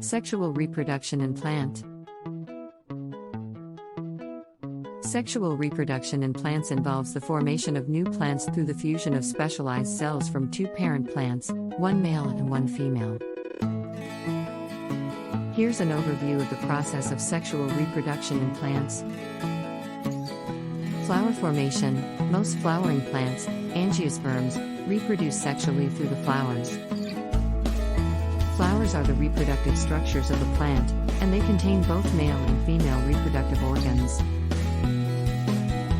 Sexual reproduction in plant. Sexual reproduction in plants involves the formation of new plants through the fusion of specialized cells from two parent plants, one male and one female. Here's an overview of the process of sexual reproduction in plants. Flower formation. Most flowering plants, angiosperms, reproduce sexually through the flowers. Flowers are the reproductive structures of the plant, and they contain both male and female reproductive organs.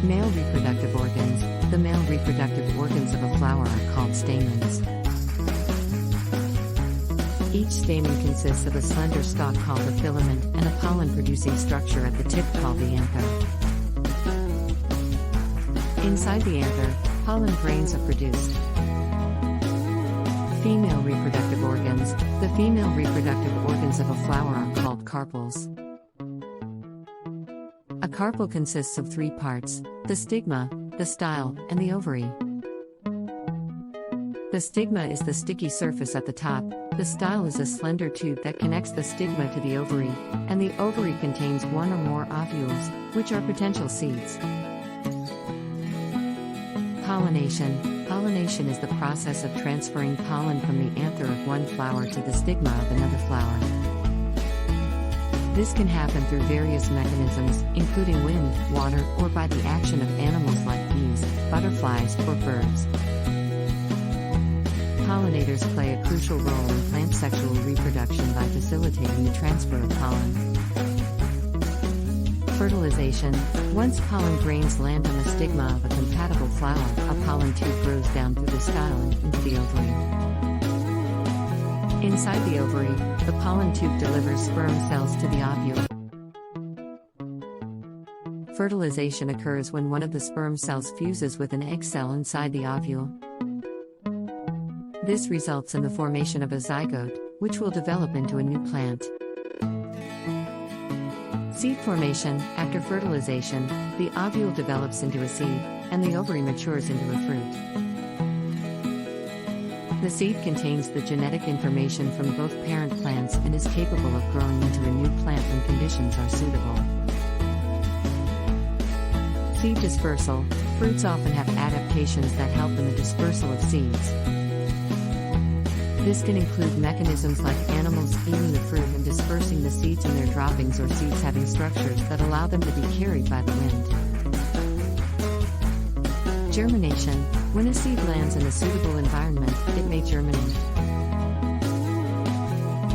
Male reproductive organs. The male reproductive organs of a flower are called stamens. Each stamen consists of a slender stalk called a filament and a pollen-producing structure at the tip called the anther. Inside the anther, pollen grains are produced. Female reproductive organs. The female reproductive organs of a flower are called carpels. A carpel consists of three parts: the stigma, the style, and the ovary. The stigma is the sticky surface at the top, the style is a slender tube that connects the stigma to the ovary, and the ovary contains one or more ovules, which are potential seeds. Pollination. Pollination is the process of transferring pollen from the anther of one flower to the stigma of another flower. This can happen through various mechanisms, including wind, water, or by the action of animals like bees, butterflies, or birds. Pollinators play a crucial role in plant sexual reproduction by facilitating the transfer of pollen. Fertilization. Once pollen grains land on the stigma of a compatible flower, a pollen tube grows down through the style and into the ovary. Inside the ovary, the pollen tube delivers sperm cells to the ovule. Fertilization occurs when one of the sperm cells fuses with an egg cell inside the ovule. This results in the formation of a zygote, which will develop into a new plant. Seed formation. After fertilization, the ovule develops into a seed, and the ovary matures into a fruit. The seed contains the genetic information from both parent plants and is capable of growing into a new plant when conditions are suitable. Seed dispersal. Fruits often have adaptations that help in the dispersal of seeds. This can include mechanisms like animals eating the fruit and dispersing the seeds in their droppings, or seeds having structures that allow them to be carried by the wind. Germination. When a seed lands in a suitable environment, it may germinate.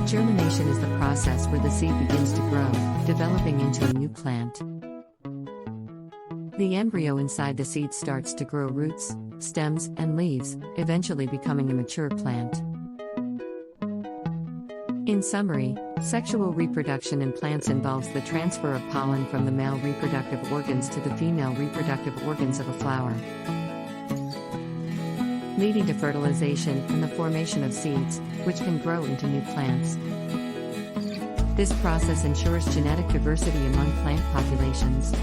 Germination is the process where the seed begins to grow, developing into a new plant. The embryo inside the seed starts to grow roots, stems, and leaves, eventually becoming a mature plant. In summary, sexual reproduction in plants involves the transfer of pollen from the male reproductive organs to the female reproductive organs of a flower, leading to fertilization and the formation of seeds, which can grow into new plants. This process ensures genetic diversity among plant populations.